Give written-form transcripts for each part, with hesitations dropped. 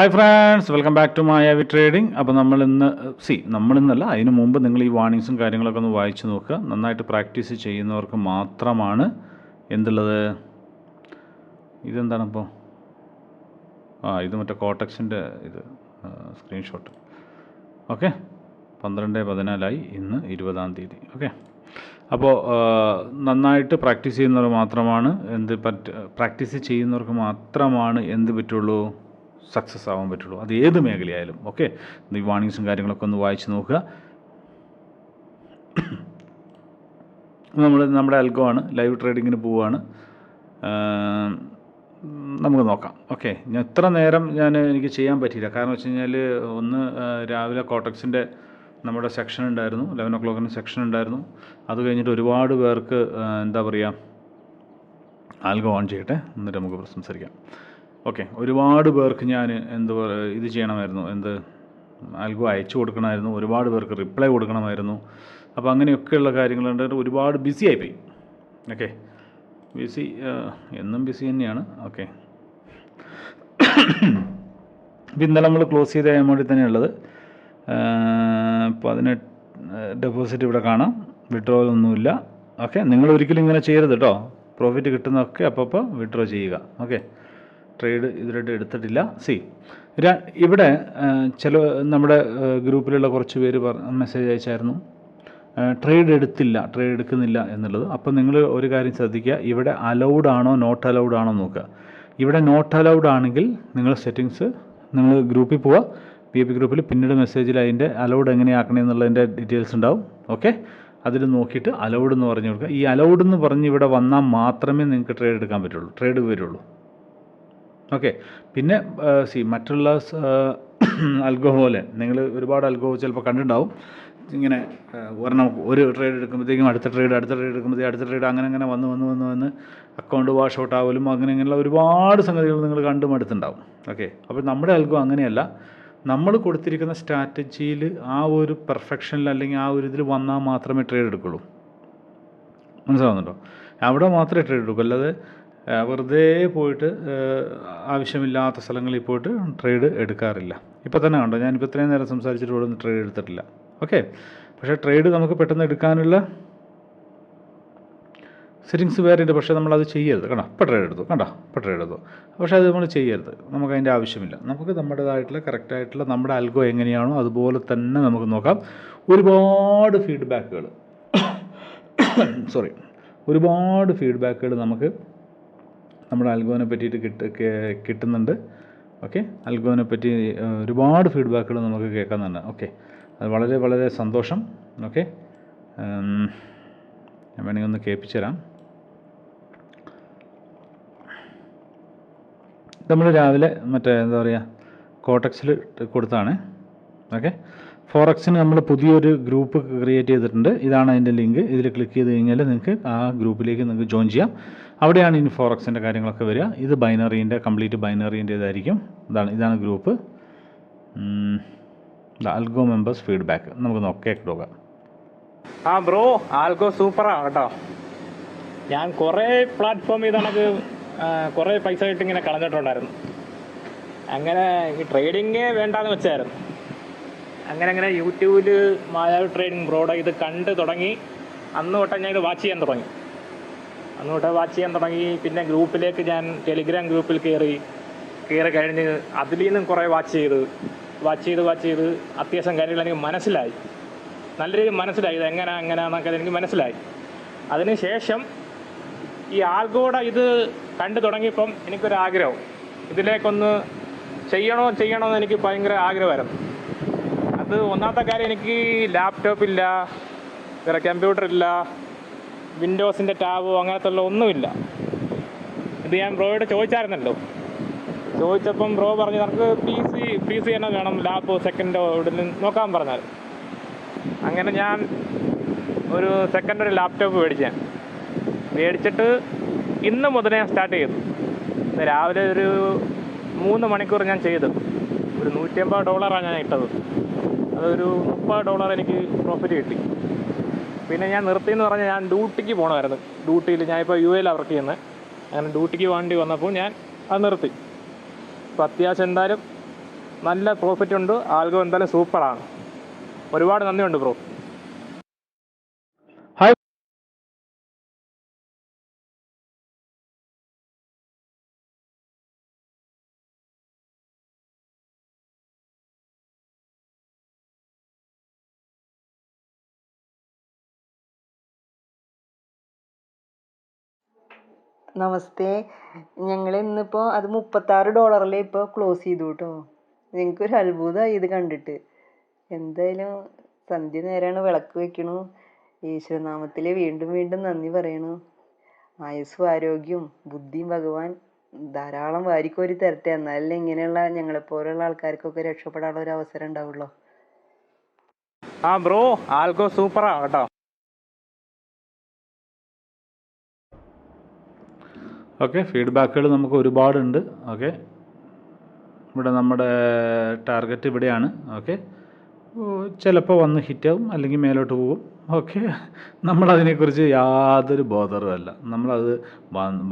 Hi friends, welcome back to Mayavi trading. അപ്പോൾ നമ്മളിന്നല്ല, അതിന് മുമ്പ് നിങ്ങൾ ഈ വാർണിങ്സും കാര്യങ്ങളൊക്കെ ഒന്ന് വായിച്ച് നോക്കുക. നന്നായിട്ട് പ്രാക്ടീസ് ചെയ്യുന്നവർക്ക് മാത്രമാണ് എന്തുള്ളത്. ഇതെന്താണിപ്പോൾ? ഇത് മറ്റേ കോട്ടക്സിൻ്റെ സ്ക്രീൻഷോട്ട്. ഓക്കെ, 12/14 ഇന്ന് 20-ാം തീയതി. ഓക്കെ, അപ്പോൾ നന്നായിട്ട് പ്രാക്ടീസ് ചെയ്യുന്നവർ മാത്രമാണ് പ്രാക്ടീസ് ചെയ്യുന്നവർക്ക് മാത്രമാണ് എന്ത് പറ്റുള്ളൂ, സക്സസ് ആവാൻ പറ്റുള്ളൂ. അത് ഏത് മേഖലയായാലും. ഓക്കെ, ഈ വാർണിങ്സും കാര്യങ്ങളൊക്കെ ഒന്ന് വായിച്ച് നോക്കുക. നമ്മുടെ അൽഗോ ആണ്, ലൈവ് ട്രേഡിങ്ങിന് പോവുകയാണ്. നമുക്ക് നോക്കാം. ഓക്കെ, എത്ര നേരം എനിക്ക് ചെയ്യാൻ പറ്റിയില്ല. കാരണം വെച്ച് കഴിഞ്ഞാൽ രാവിലെ കോട്ടക്സിൻ്റെ നമ്മുടെ സെക്ഷൻ ഉണ്ടായിരുന്നു, 11 o'clock സെക്ഷൻ ഉണ്ടായിരുന്നു. അത് കഴിഞ്ഞിട്ട് ഒരുപാട് പേർക്ക് ആൽഗോ ഓൺ ചെയ്യട്ടെ, എന്നിട്ട് നമുക്ക് സംസാരിക്കാം. ഓക്കെ, ഒരുപാട് പേർക്ക് ഞാൻ ഇത് ചെയ്യണമായിരുന്നു, ആൽഗോ അയച്ചു കൊടുക്കണമായിരുന്നു, ഒരുപാട് പേർക്ക് റിപ്ലൈ കൊടുക്കണമായിരുന്നു. അപ്പോൾ അങ്ങനെയൊക്കെയുള്ള കാര്യങ്ങളുണ്ട്. ഒരുപാട് ബിസി ആയിപ്പോയി. ഓക്കെ, ബിസി എന്നും ബിസി തന്നെയാണ്. ഓക്കെ, ഇപ്പം ഇന്നലെ നമ്മൾ ക്ലോസ് ചെയ്ത എമൗണ്ടിൽ തന്നെയുള്ളത് 18 ഡെപ്പോസിറ്റ് ഇവിടെ കാണാം. വിഡ്രോവൽ ഒന്നുമില്ല. ഓക്കെ, നിങ്ങൾ ഒരിക്കലും ഇങ്ങനെ ചെയ്യരുത് കേട്ടോ. പ്രോഫിറ്റ് കിട്ടുന്നതൊക്കെ അപ്പോൾ വിഡ്രോ ചെയ്യുക. ഓക്കെ, ട്രേഡ് ഇതിലായിട്ട് എടുത്തിട്ടില്ല. ഇവിടെ നമ്മുടെ ഗ്രൂപ്പിലുള്ള കുറച്ച് പേര് മെസ്സേജ് അയച്ചായിരുന്നു, ട്രേഡ് എടുക്കുന്നില്ല എന്നുള്ളത്. അപ്പോൾ നിങ്ങൾ ഒരു കാര്യം ശ്രദ്ധിക്കുക, ഇവിടെ അലൗഡ് ആണോ നോട്ട് അലൗഡ് ആണോ നോക്കുക. ഇവിടെ നോട്ട് അലൗഡ് ആണെങ്കിൽ നിങ്ങൾ സെറ്റിങ്സ്, നിങ്ങൾ ഗ്രൂപ്പിൽ പോവുക, VIP ഗ്രൂപ്പിൽ, പിന്നീട് മെസ്സേജിൽ അതിൻ്റെ അലൗഡ് എങ്ങനെയാക്കണേ എന്നുള്ളതിൻ്റെ ഡീറ്റെയിൽസ് ഉണ്ടാവും. ഓക്കെ, അതിൽ നോക്കിയിട്ട് അലൗഡ് എന്ന് പറഞ്ഞു കൊടുക്കുക. ഈ അലൗഡ് എന്ന് പറഞ്ഞ് ഇവിടെ വന്നാൽ മാത്രമേ നിങ്ങൾക്ക് ട്രേഡ് എടുക്കാൻ പറ്റുള്ളൂ, ട്രേഡ് വരുള്ളൂ. ഓക്കെ, പിന്നെ മറ്റുള്ള അൽഗോ പോലെ നിങ്ങൾ ഒരുപാട് അൽഗോ ചിലപ്പോൾ കണ്ടിട്ടുണ്ടാവും. ഇങ്ങനെ ഒരു ട്രേഡ് എടുക്കുമ്പോഴത്തേക്കും അടുത്ത ട്രേഡ് എടുക്കുമ്പോഴത്തേക്കും അടുത്ത ട്രേഡ് അങ്ങനെ വന്ന് അക്കൗണ്ട് വാഷ് ഔട്ട് ആവലും അങ്ങനെയുള്ള ഒരുപാട് സംഗതികൾ നിങ്ങൾ കണ്ടുമടുത്തുണ്ടാവും. ഓക്കെ, അപ്പോൾ നമ്മുടെ അൽഗോ അങ്ങനെയല്ല. നമ്മൾ കൊടുത്തിരിക്കുന്ന സ്ട്രാറ്റജിയിൽ ആ ഒരു പെർഫെക്ഷനിൽ അല്ലെങ്കിൽ ആ ഒരു ഇതിൽ വന്നാൽ മാത്രമേ ട്രേഡ് എടുക്കുള്ളൂ. മനസ്സിലാവുന്നുണ്ടോ? അവിടെ മാത്രമേ ട്രേഡ് എടുക്കൂ. അല്ലാതെ വെറുതെ പോയിട്ട് ആവശ്യമില്ലാത്ത സ്ഥലങ്ങളിൽ പോയിട്ട് ട്രേഡ് എടുക്കാറില്ല. ഇപ്പോൾ തന്നെ കണ്ടോ, ഞാനിപ്പോൾ ഇത്രയും നേരം സംസാരിച്ചിട്ട് ഇവിടെ നിന്ന് ട്രേഡ് എടുത്തിട്ടില്ല. ഓക്കെ, പക്ഷേ ട്രേഡ് നമുക്ക് പെട്ടെന്ന് എടുക്കാനുള്ള സെറ്റിങ്സ് വേറെ ഉണ്ട്. പക്ഷേ നമ്മളത് ചെയ്യരുത്. ഇപ്പോൾ ട്രേഡ് എടുത്തു. പക്ഷേ അത് നമ്മൾ ചെയ്യരുത്. നമുക്ക് അതിൻ്റെ ആവശ്യമില്ല. നമുക്ക് നമ്മുടേതായിട്ടുള്ള കറക്റ്റായിട്ടുള്ള നമ്മുടെ അൽഗോ എങ്ങനെയാണോ അതുപോലെ തന്നെ നമുക്ക് നോക്കാം. ഒരുപാട് ഫീഡ്ബാക്കുകൾ നമുക്ക് നമ്മുടെ അൽഗോനെ പറ്റിയിട്ട് കിട്ടുന്നുണ്ട്. ഓക്കെ, അൽഗോനെ പറ്റി ഒരുപാട് ഫീഡ്ബാക്കുകൾ നമുക്ക് കേൾക്കുന്നുണ്ട്. ഓക്കെ, അത് വളരെ വളരെ സന്തോഷം. ഓക്കെ, ഞാൻ വേണമെങ്കിൽ ഒന്ന് കേൾപ്പിച്ചു തരാം. നമ്മൾ രാവിലെ കോട്ടക്സിൽ കൊടുത്താണ്. ഓക്കെ, ഫോറക്സിന് നമ്മൾ പുതിയൊരു ഗ്രൂപ്പ് ക്രിയേറ്റ് ചെയ്തിട്ടുണ്ട്. ഇതാണ് അതിൻ്റെ ലിങ്ക്. ഇതിൽ ക്ലിക്ക് ചെയ്ത് കഴിഞ്ഞാൽ നിങ്ങൾക്ക് ആ ഗ്രൂപ്പിലേക്ക് നിങ്ങൾക്ക് ജോയിൻ ചെയ്യാം. അവിടെയാണ് ഇനി ഫോറക്സിൻ്റെ കാര്യങ്ങളൊക്കെ വരിക. ഇത് കംപ്ലീറ്റ് ബൈനറീൻ്റെ ഇതായിരിക്കും. ഇതാണ് ഗ്രൂപ്പ്. ആൽഗോ മെമ്പേഴ്സ് ഫീഡ്ബാക്ക് നമുക്ക് കേൾക്കാം. ബ്രോ, ആൽഗോ സൂപ്പറാണ് കേട്ടോ. ഞാൻ കുറേ പ്ലാറ്റ്ഫോം ഇതണക്ക് കുറേ പൈസ കിട്ടി ഇങ്ങനെ കളഞ്ഞിട്ടുണ്ടായിരുന്നു. അങ്ങനെ ഈ ട്രേഡിങ്ങേ വേണ്ടാന്ന് വെച്ചായിരുന്നു. അങ്ങനെ യൂട്യൂബിൽ മായാവി ട്രേഡിംഗ് ബ്രോയുടെ ഇത് കണ്ട് തുടങ്ങി. അന്ന് തൊട്ട് ഞാൻ ഇത് വാച്ച് ചെയ്യാൻ തുടങ്ങി. പിന്നെ ഗ്രൂപ്പിലേക്ക് ഞാൻ ടെലിഗ്രാം ഗ്രൂപ്പിൽ കയറി കഴിഞ്ഞ് അതിൽ നിന്നും കുറേ വാച്ച് ചെയ്ത് അത്യാവശ്യം കാര്യങ്ങൾ എനിക്ക് മനസ്സിലായി. നല്ല രീതിയിൽ മനസ്സിലായി ഇത് എങ്ങനെയാണെന്നൊക്കെ എനിക്ക് മനസ്സിലായി. അതിന് ശേഷം ഈ ആൽഗോയുടെ ഇത് കണ്ടു തുടങ്ങിയപ്പം എനിക്കൊരാഗ്രഹം, ഇതിലേക്കൊന്ന് ചെയ്യണമെന്ന് എനിക്ക് ഭയങ്കര ആഗ്രഹമായിരുന്നു. അത് ഒന്നാമത്തെ കാര്യം, എനിക്ക് ലാപ്ടോപ്പില്ല, വേറെ കമ്പ്യൂട്ടറില്ല, വിൻഡോസിൻ്റെ ടാബോ അങ്ങനത്തെ ഒന്നുമില്ല. ഇത് ഞാൻ ബ്രോയോട് ചോദിച്ചപ്പം ബ്രോ പറഞ്ഞു നമുക്ക് പി സി തന്നെ വേണം, ലാപ്പ് സെക്കൻഡോ ഇവിടെ നോക്കാൻ പറഞ്ഞാൽ. അങ്ങനെ ഞാൻ ഒരു സെക്കൻഡ് ലാപ്ടോപ്പ് മേടിച്ചിട്ട് ഇന്ന് മുതൽ ഞാൻ സ്റ്റാർട്ട് ചെയ്തു. രാവിലെ ഒരു 3 മണിക്കൂർ ഞാൻ ചെയ്തു. ഒരു $150 ഞാൻ ഇട്ടത്. അതൊരു $30 എനിക്ക് പ്രോഫിറ്റ് കിട്ടി. പിന്നെ ഞാൻ നിർത്തിയെന്ന് പറഞ്ഞാൽ ഞാൻ ഡ്യൂട്ടിക്ക് പോകണമായിരുന്നു. ഞാനിപ്പോൾ UAE വർക്ക് ചെയ്യുന്നത്. അങ്ങനെ ഡ്യൂട്ടിക്ക് വേണ്ടി വന്നപ്പോൾ ഞാൻ അത് നിർത്തി. അപ്പോൾ അത്യാവശ്യം എന്തായാലും നല്ല പ്രോഫിറ്റ് ഉണ്ട്. ആൽഗോ എന്തായാലും സൂപ്പറാണ്. ഒരുപാട് നന്ദിയുണ്ട് ബ്രോ. ഹായ്. നമസ്തേ. ഞങ്ങൾ ഇന്നിപ്പോൾ അത് $36 ഇപ്പോൾ ക്ലോസ് ചെയ്തു കേട്ടോ. ഞങ്ങൾക്കൊരു അത്ഭുതമായി ഇത് കണ്ടിട്ട്. എന്തായാലും സന്ധ്യ നേരമാണ്, വിളക്ക് വെക്കണു. ഈശ്വരനാമത്തിൽ വീണ്ടും വീണ്ടും നന്ദി പറയണു. ആയുസ്സും ആരോഗ്യവും ബുദ്ധിയും ഭഗവാൻ ധാരാളം വാരിക്കോരി തരട്ടെ. എന്നാലല്ലേ ഇങ്ങനെയുള്ള ഞങ്ങളെപ്പോലുള്ള ആൾക്കാർക്കൊക്കെ രക്ഷപ്പെടാനുള്ള ഒരു അവസരം ഉണ്ടാവുള്ളൂ. ബ്രോ, ആൽഗോ സൂപ്പറാണ് കേട്ടോ. ഓക്കെ, ഫീഡ്ബാക്കുകൾ നമുക്ക് ഒരുപാടുണ്ട്. ഓക്കെ, ഇവിടെ നമ്മുടെ ടാർഗറ്റ് ഇവിടെയാണ്. ഓക്കെ, ചിലപ്പോൾ വന്ന് ഹിറ്റാവും, അല്ലെങ്കിൽ മേലോട്ട് പോകും. ഓക്കെ, നമ്മളതിനെക്കുറിച്ച് യാതൊരു ബോധറുമല്ല. നമ്മളത്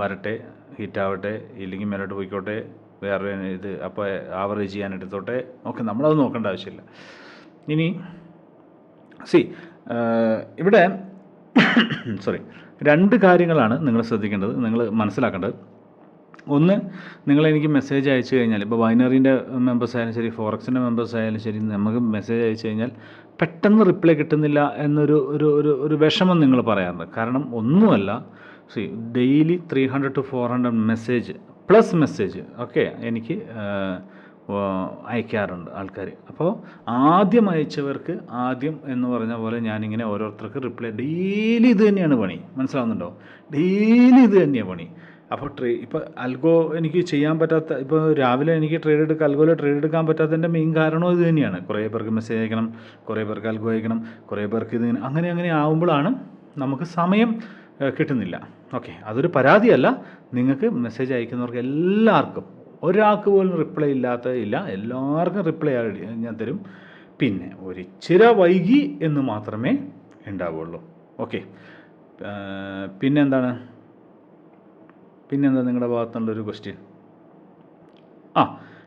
വരട്ടെ, ഹിറ്റാവട്ടെ, ഇല്ലെങ്കിൽ മേലോട്ട് പോയിക്കോട്ടെ, വേറെ ഇത് അപ്പോൾ ആവറേജ് ചെയ്യാൻ എടുത്തോട്ടെ. ഓക്കെ, നമ്മളത് നോക്കേണ്ട ആവശ്യമില്ല. ഇനി ഇവിടെ സോറി, 2 കാര്യങ്ങളാണ് നിങ്ങൾ ശ്രദ്ധിക്കേണ്ടത്, നിങ്ങൾ മനസ്സിലാക്കേണ്ടത്. ഒന്ന്, നിങ്ങളെനിക്ക് മെസ്സേജ് അയച്ചു കഴിഞ്ഞാൽ, ഇപ്പോൾ ബൈനറിൻ്റെ മെമ്പേഴ്സ് ആയാലും ശരി, ഫോറക്സിൻ്റെ മെമ്പേഴ്സ് ആയാലും ശരി, നമുക്ക് മെസ്സേജ് അയച്ചു കഴിഞ്ഞാൽ പെട്ടെന്ന് റിപ്ലൈ കിട്ടുന്നില്ല എന്നൊരു ഒരു ഒരു ഒരു വിഷമം നിങ്ങൾ പറയാറുണ്ട്. കാരണം ഒന്നുമല്ല, daily 300 to 400 message plus message ഒക്കെ എനിക്ക് അയക്കാറുണ്ട് ആൾക്കാർ. അപ്പോൾ ആദ്യം അയച്ചവർക്ക് ആദ്യം എന്ന് പറഞ്ഞ പോലെ ഞാനിങ്ങനെ ഓരോരുത്തർക്ക് റിപ്ലൈ, ഡെയിലി ഇത് തന്നെയാണ് പണി. മനസ്സിലാവുന്നുണ്ടോ? ഡെയിലി ഇത് തന്നെയാണ് പണി. അപ്പോൾ ഇപ്പോൾ അൽഗോ എനിക്ക് ചെയ്യാൻ പറ്റാത്ത, ഇപ്പോൾ രാവിലെ എനിക്ക് അൽഗോയിൽ ട്രേഡ് എടുക്കാൻ പറ്റാത്തതിൻ്റെ മെയിൻ കാരണവും ഇത് തന്നെയാണ്. കുറേ പേർക്ക് മെസ്സേജ് അയക്കണം, കുറേ പേർക്ക് അൽഗോ അയക്കണം, കുറേ പേർക്ക് ഇത് അങ്ങനെ ആവുമ്പോഴാണ് നമുക്ക് സമയം കിട്ടുന്നില്ല. ഓക്കെ, അതൊരു പരാതിയല്ല. നിങ്ങൾക്ക് മെസ്സേജ് അയക്കുന്നവർക്ക് എല്ലാവർക്കും, ഒരാൾക്ക് പോലും റിപ്ലൈ ഇല്ല, എല്ലാവർക്കും റിപ്ലൈ ഞാൻ തരും. പിന്നെ ഒരിച്ചിരി വൈകി എന്ന് മാത്രമേ ഉണ്ടാവുള്ളൂ. ഓക്കെ, പിന്നെന്താ നിങ്ങളുടെ ഭാഗത്തുള്ളൊരു ക്വസ്റ്റ്യൻ?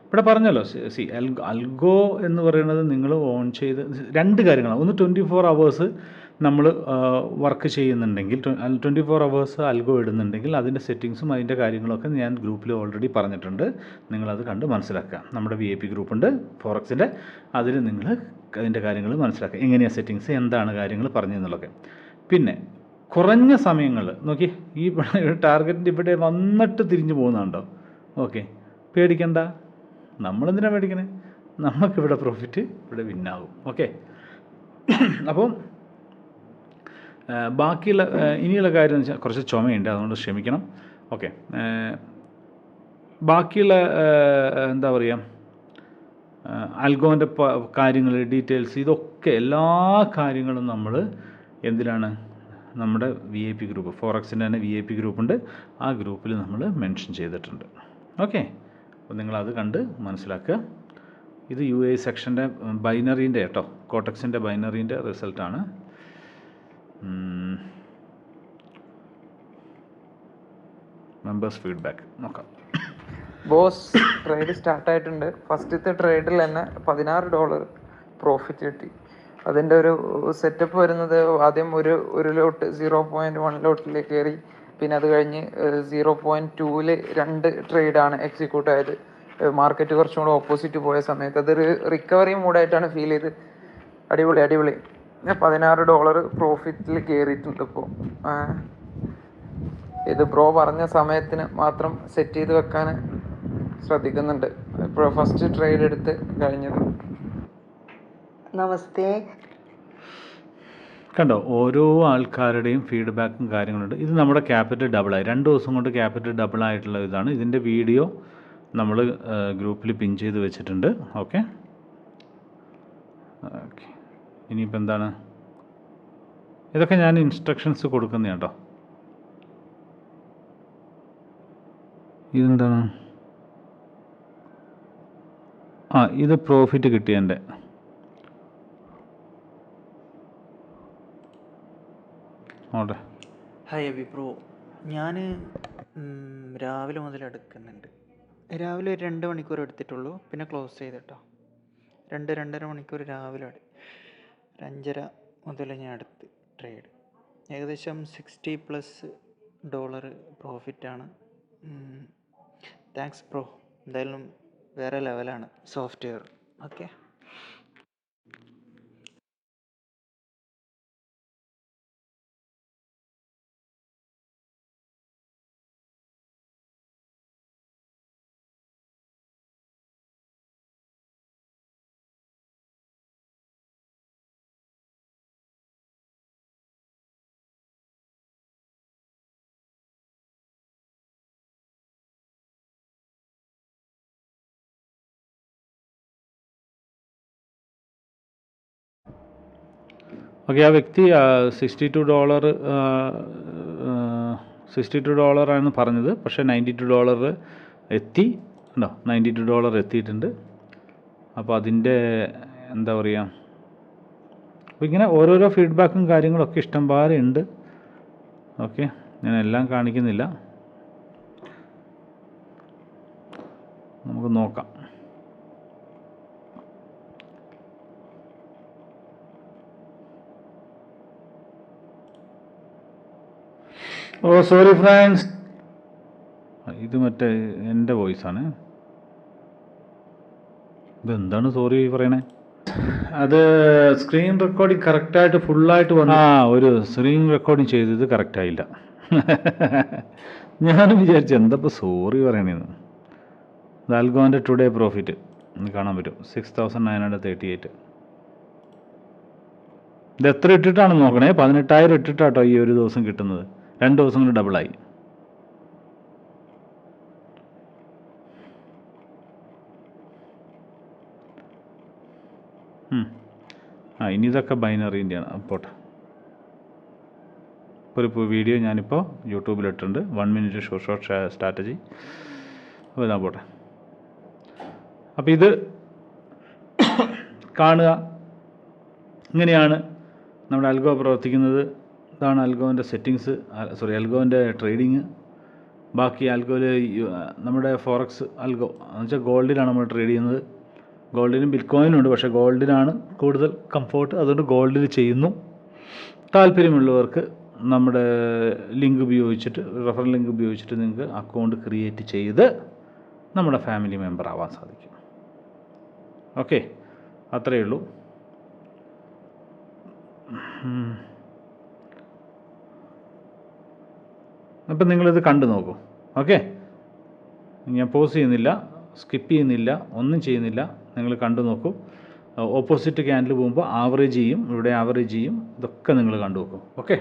ഇവിടെ പറഞ്ഞല്ലോ, അൽഗോ എന്ന് പറയുന്നത് നിങ്ങൾ ഓൺ ചെയ്ത് 2 കാര്യങ്ങളാണ്. ഒന്ന്, 24 hours നമ്മൾ വർക്ക് ചെയ്യുന്നുണ്ടെങ്കിൽ, 24 hours അൽഗോ ഇടുന്നുണ്ടെങ്കിൽ അതിൻ്റെ സെറ്റിങ്സും അതിൻ്റെ കാര്യങ്ങളൊക്കെ ഞാൻ ഗ്രൂപ്പിൽ ഓൾറെഡി പറഞ്ഞിട്ടുണ്ട്. നിങ്ങളത് കണ്ട് മനസ്സിലാക്കുക. നമ്മുടെ VIP ഗ്രൂപ്പുണ്ട് ഫോറക്സിൻ്റെ, അതിൽ നിങ്ങൾ അതിൻ്റെ കാര്യങ്ങൾ മനസ്സിലാക്കുക. എങ്ങനെയാണ് സെറ്റിങ്സ്, എന്താണ് കാര്യങ്ങൾ പറഞ്ഞതെന്നുള്ളതൊക്കെ. പിന്നെ കുറഞ്ഞ സമയങ്ങൾ നോക്കി, ഈ ടാർഗറ്റിൻ്റെ ഇവിടെ വന്നിട്ട് തിരിഞ്ഞു പോകുന്നുണ്ടോ? ഓക്കെ, പേടിക്കണ്ട. നമ്മളെന്തിനാണ് പേടിക്കണേ? നമുക്കിവിടെ പ്രോഫിറ്റ് ഇവിടെ വിന്നാകും. ഓക്കെ, അപ്പം ബാക്കിയുള്ള ഇനിയുള്ള കാര്യം എന്ന് വെച്ചാൽ കുറച്ച് ചുമയുണ്ട്, അതുകൊണ്ട് ക്ഷമിക്കണം. ഓക്കെ, ബാക്കിയുള്ള എന്താ പറയുക, അൽഗോൻ്റെ കാര്യങ്ങൾ, ഡീറ്റെയിൽസ്, ഇതൊക്കെ എല്ലാ കാര്യങ്ങളും നമ്മൾ എന്തിനാണ്, നമ്മുടെ VIP ഗ്രൂപ്പ്, ഫോറക്സിൻ്റെ തന്നെ VIP ഗ്രൂപ്പുണ്ട്, ആ ഗ്രൂപ്പിൽ നമ്മൾ മെൻഷൻ ചെയ്തിട്ടുണ്ട്. ഓക്കെ, അപ്പോൾ നിങ്ങളത് കണ്ട് മനസ്സിലാക്കുക. ഇത് UAE സെക്ഷൻ്റെ ബൈനറീൻ്റെ കേട്ടോ, കോട്ടക്സിൻ്റെ ബൈനറീൻ്റെ റിസൾട്ടാണ്. മെമ്പേഴ്സ് ഫീഡ്ബാക്ക് നോക്കാം. ബോസ്, ട്രേഡ് സ്റ്റാർട്ടായിട്ടുണ്ട്. ഫസ്റ്റത്തെ ട്രേഡിൽ തന്നെ $16 പ്രോഫിറ്റ് കിട്ടി. അതിൻ്റെ ഒരു സെറ്റപ്പ് വരുന്നത്, ആദ്യം ഒരു ലോട്ട് 0.1 ലോട്ടിലേക്ക് കയറി, പിന്നെ അത് കഴിഞ്ഞ് 0.2-ൽ 2 ട്രേഡാണ് എക്സിക്യൂട്ട് ആയത്. മാർക്കറ്റ് കുറച്ചും കൂടെ ഓപ്പോസിറ്റ് പോയ സമയത്ത് അതൊരു റിക്കവറി മൂഡായിട്ടാണ് ഫീൽ ചെയ്ത്. അടിപൊളി. $16 പ്രോഫിറ്റിൽ കയറിയിട്ടുണ്ട് ഇപ്പോൾ. ഇത് ബ്രോ പറഞ്ഞ സമയത്തിന് മാത്രം സെറ്റ് ചെയ്ത് വെക്കാൻ ശ്രദ്ധിക്കുന്നുണ്ട്. ഇപ്പോൾ ഫസ്റ്റ് ട്രേഡ് എടുത്ത് കഴിഞ്ഞത്. നമസ്തേ. കണ്ടോ, ഓരോ ആൾക്കാരുടെയും ഫീഡ്ബാക്കും കാര്യങ്ങളുണ്ട്. ഇത് നമ്മുടെ ക്യാപിറ്റൽ ഡബിളായി, 2 ദിവസം കൊണ്ട് ക്യാപിറ്റൽ ഡബിളായിട്ടുള്ള ഇതാണ്. ഇതിൻ്റെ വീഡിയോ നമ്മൾ ഗ്രൂപ്പിൽ പിൻ ചെയ്ത് വെച്ചിട്ടുണ്ട്. ഓക്കെ, ഇനിയിപ്പോൾ എന്താണ്, ഇതൊക്കെ ഞാൻ ഇൻസ്ട്രക്ഷൻസ് കൊടുക്കുന്ന കേട്ടോ. ഇതെന്താണ്, ഇത് പ്രോഫിറ്റ് കിട്ടിയതിൻ്റെ. ഹായ് അബി ബ്രോ, ഞാൻ രാവിലെ മുതൽ എടുക്കുന്നുണ്ട്. രാവിലെ ഒരു 2 മണിക്കൂർ എടുത്തിട്ടുള്ളൂ, പിന്നെ ക്ലോസ് ചെയ്തിട്ടോ. രണ്ടര മണിക്കൂർ രാവിലെ ഒരു 5:30 മുതൽ ഞാൻ എടുത്ത് ട്രേഡ്. ഏകദേശം $60+ പ്രോഫിറ്റാണ്. താങ്ക്സ് ബ്രോ, എന്തായാലും വേറെ ലെവലാണ് സോഫ്റ്റ്വെയർ. ഓക്കെ. ഓക്കെ, ആ വ്യക്തി $62 പറഞ്ഞത്, പക്ഷേ $92 എത്തി. ഉണ്ടോ, $92 എത്തിയിട്ടുണ്ട്. അപ്പോൾ അതിൻ്റെ എന്താ പറയുക, അപ്പോൾ ഇങ്ങനെ ഓരോരോ ഫീഡ്ബാക്കും കാര്യങ്ങളൊക്കെ ഇഷ്ടം പോലെ ഉണ്ട്. ഓക്കെ, ഞാൻ എല്ലാം കാണിക്കുന്നില്ല, നമുക്ക് നോക്കാം. ഓ സോറി ഫ്രണ്ട്സ്, ഇത് മറ്റേ എൻ്റെ വോയിസാണ്. ഇതെന്താണ് സോറി പറയണേ? അത് സ്ക്രീൻ റെക്കോർഡിങ് കറക്റ്റായിട്ട് ഫുള്ളായിട്ട് വന്നു. ഒരു സ്ക്രീൻ റെക്കോർഡിങ് ചെയ്തത് കറക്റ്റായില്ല. ഞാനും വിചാരിച്ചു എന്തപ്പോൾ സോറി പറയണേന്ന്. ഇത് അൽഗോൻ്റെ ടുഡേ പ്രോഫിറ്റ് കാണാൻ പറ്റും, 6,938. ഇത് എത്ര ഇട്ടിട്ടാണ് നോക്കണേ? 18,000 ഇട്ടിട്ടാട്ടോ ഈ ഒരു ദിവസം കിട്ടുന്നത്. 2 ദിവസം കൊണ്ട് ഡബിളായി. ഇനി ഇതൊക്കെ ബൈനറിൻ്റെയാണ്. പോട്ടെ, ഒരു വീഡിയോ ഞാനിപ്പോൾ യൂട്യൂബിലിട്ടുണ്ട്, 1 മിനിറ്റ് ഷോർട്ട് സ്ട്രാറ്റജി. അപ്പോൾ ഇതാ പോട്ടെ. അപ്പോൾ ഇത് കാണുക, ഇങ്ങനെയാണ് നമ്മുടെ അൽഗോ പ്രവർത്തിക്കുന്നത്. ഇതാണ് അൽഗോൻ്റെ സെറ്റിങ്സ്, അൽഗോൻ്റെ ട്രേഡിങ്. ബാക്കി അൽഗോയിൽ നമ്മുടെ ഫോറക്സ് അൽഗോ എന്ന് വെച്ചാൽ ഗോൾഡിലാണ് നമ്മൾ ട്രേഡ് ചെയ്യുന്നത്. ഗോൾഡിനും ബിറ്റ്കോയിനും ഉണ്ട്, പക്ഷേ ഗോൾഡിനാണ് കൂടുതൽ കംഫോർട്ട്, അതുകൊണ്ട് ഗോൾഡിൽ ചെയ്യുന്നു. താല്പര്യമുള്ളവർക്ക് നമ്മുടെ ലിങ്ക് ഉപയോഗിച്ചിട്ട്, റെഫറൽ ലിങ്ക് ഉപയോഗിച്ചിട്ട് നിങ്ങൾക്ക് അക്കൗണ്ട് ക്രിയേറ്റ് ചെയ്ത് നമ്മുടെ ഫാമിലി മെമ്പർ ആവാൻ സാധിക്കും. ഓക്കെ, അത്രയേ ഉള്ളൂ. അപ്പം നിങ്ങളിത് കണ്ടു നോക്കൂ. ഓക്കെ, ഞാൻ പോസ് ചെയ്യുന്നില്ല, സ്കിപ്പ് ചെയ്യുന്നില്ല, ഒന്നും ചെയ്യുന്നില്ല. നിങ്ങൾ കണ്ടു നോക്കൂ. ഓപ്പോസിറ്റ് ക്യാൻഡിൽ പോകുമ്പോൾ ആവറേജ് ചെയ്യും, ഇവിടെ ആവറേജ് ചെയ്യും. ഇതൊക്കെ നിങ്ങൾ കണ്ടു നോക്കൂ. ഓക്കെ.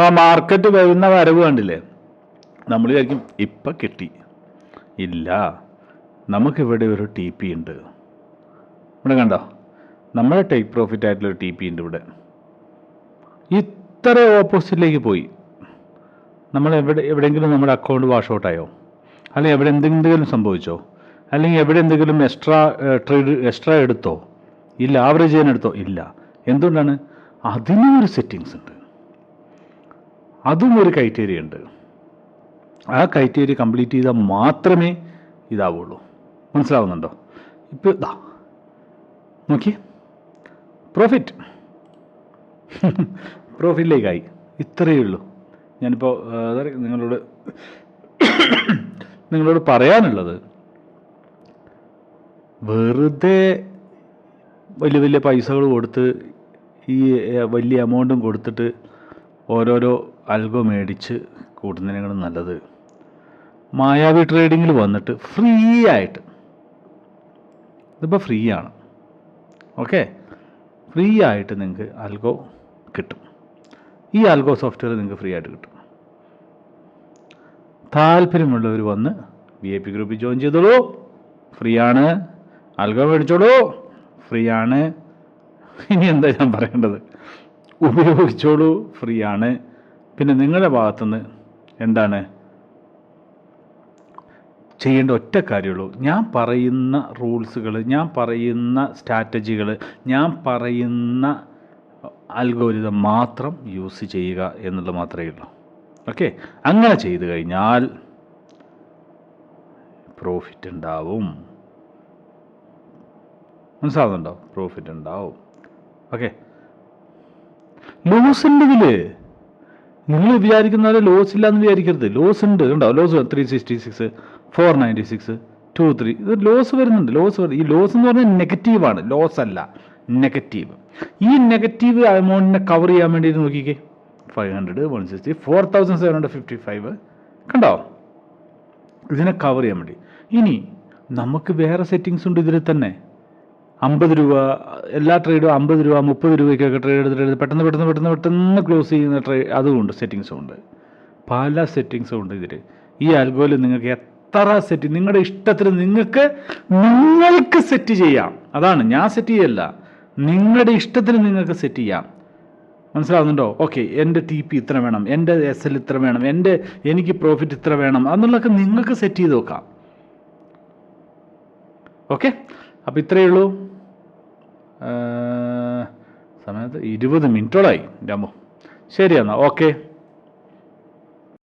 ആ മാർക്കറ്റ് വരുന്ന വരവ് കണ്ടില്ലേ, നമ്മൾ വിചാരിക്കും ഇപ്പം കിട്ടി. ഇല്ല, നമുക്കിവിടെ ഒരു ടി പി ഉണ്ട്. ഇവിടെ കണ്ടോ, നമ്മുടെ ടേക്ക് പ്രോഫിറ്റ് ആയിട്ടുള്ളൊരു ടി പി ഉണ്ട് ഇവിടെ. ഇത്ര ഓപ്പോസിറ്റിലേക്ക് പോയി. നമ്മൾ എവിടെയെങ്കിലും നമ്മുടെ അക്കൗണ്ട് വാഷ് ഔട്ടായോ, അല്ലെങ്കിൽ എവിടെ എന്തെങ്കിലും സംഭവിച്ചോ, അല്ലെങ്കിൽ എവിടെ എന്തെങ്കിലും എക്സ്ട്രാ എടുത്തോ? ഇല്ല. ആവറേജ് ചെയ്യാൻ എടുത്തോ? ഇല്ല. എന്തുകൊണ്ടാണ്? അതിനും ഒരു സെറ്റിങ്സ് ഉണ്ട്, അതും ഒരു ക്രൈറ്റീരിയ ഉണ്ട്. ആ ക്രൈറ്റീരിയ കംപ്ലീറ്റ് ചെയ്താൽ മാത്രമേ ഇതാവുള്ളൂ. മനസ്സിലാവുന്നുണ്ടോ? ഇപ്പോൾ ഇതാ നോക്കി, പ്രോഫിറ്റിലേക്കായി. ഇത്രയേ ഉള്ളൂ. ഞാനിപ്പോൾ നിങ്ങളോട് പറയാനുള്ളത്, വെറുതെ വലിയ വലിയ പൈസകൾ കൊടുത്ത് ഈ വലിയ എമൗണ്ടും കൊടുത്തിട്ട് ഓരോരോ അൽഗോ മേടിച്ച് കൂട്ടുന്നതിനേക്കാളും നല്ലത് മായാവി ട്രേഡിങ്ങിൽ വന്നിട്ട് ഫ്രീ ആയിട്ട്, ഇതിപ്പോൾ ഫ്രീ ആണ്, ഓക്കെ, ഫ്രീ ആയിട്ട് നിങ്ങൾക്ക് അൽഗോ കിട്ടും. ഈ അൽഗോ സോഫ്റ്റ്വെയർ നിങ്ങൾക്ക് ഫ്രീ ആയിട്ട് കിട്ടും. താല്പര്യമുള്ളവർ വന്ന് VIP ഗ്രൂപ്പിൽ ജോയിൻ ചെയ്തോളൂ, ഫ്രീ ആണ്. അൽഗോ മേടിച്ചോളൂ, ഫ്രീ ആണ്. ഇനി എന്താ ഞാൻ പറയേണ്ടത്? ഉപയോഗിച്ചോളൂ, ഫ്രീ ആണ്. പിന്നെ നിങ്ങളുടെ ഭാഗത്തുനിന്ന് എന്താണ് ചെയ്യേണ്ട? ഒറ്റ കാര്യമുള്ളൂ, ഞാൻ പറയുന്ന റൂൾസുകൾ, ഞാൻ പറയുന്ന സ്ട്രാറ്റജികൾ, ഞാൻ പറയുന്ന അൽഗോരിതം മാത്രം യൂസ് ചെയ്യുക എന്നുള്ളത് മാത്രമേ ഉള്ളൂ. ഓക്കെ, അങ്ങനെ ചെയ്തു കഴിഞ്ഞാൽ പ്രോഫിറ്റ് ഉണ്ടാവും. മനസ്സിലാവുന്നുണ്ടോ? പ്രോഫിറ്റ് ഉണ്ടാവും. ഓക്കെ, ലോസ് ഉണ്ട് ഇതിൽ. നിങ്ങൾ വിചാരിക്കുന്ന പോലെ ലോസ് ഇല്ല എന്ന് വിചാരിക്കരുത്. ലോസ് ഉണ്ട്, കണ്ടോ? ലോസ് 366, 496, 23, ഇത് ലോസ് വരുന്നുണ്ട്. ഈ ലോസ് എന്ന് പറഞ്ഞാൽ നെഗറ്റീവാണ്, ലോസ് അല്ല, നെഗറ്റീവ്. ഈ നെഗറ്റീവ് എമൗണ്ടിനെ കവർ ചെയ്യാൻ വേണ്ടിയിട്ട് നോക്കിക്കേ, 500, 160, 4755, കണ്ടോ? ഇതിനെ കവർ ചെയ്യാൻ വേണ്ടി. ഇനി നമുക്ക് വേറെ സെറ്റിങ്സ് ഉണ്ട് ഇതിൽ തന്നെ. 50 രൂപ എല്ലാ ട്രേഡും 50 രൂപ 30 രൂപയ്ക്കൊക്കെ ട്രേഡ് എടുത്തിട്ട് പെട്ടെന്ന് ക്ലോസ് ചെയ്യുന്ന അതുമുണ്ട്, സെറ്റിങ്സും ഉണ്ട്. പല സെറ്റിങ്സും ഉണ്ട് ഇതിൽ. ഈ ആൽഗോയിൽ നിങ്ങൾക്ക് എത്ര സെറ്റ്, നിങ്ങളുടെ ഇഷ്ടത്തിന് നിങ്ങൾക്ക് സെറ്റ് ചെയ്യാം. അതാണ്, ഞാൻ സെറ്റ് ചെയ്യല്ല, നിങ്ങളുടെ ഇഷ്ടത്തിന് നിങ്ങൾക്ക് സെറ്റ് ചെയ്യാം. മനസ്സിലാവുന്നുണ്ടോ? ഓക്കെ, എൻ്റെ TP ഇത്ര വേണം, എൻ്റെ SL ഇത്ര വേണം, എനിക്ക് പ്രോഫിറ്റ് ഇത്ര വേണം എന്നുള്ളതൊക്കെ നിങ്ങൾക്ക് സെറ്റ് ചെയ്ത് നോക്കാം. ഓക്കെ, അപ്പോൾ ഇത്രയേ ഉള്ളൂ. സമയത്ത് 20 മിനിറ്റോളായി. രാമോ, ശരി എന്നാൽ, ഓക്കെ.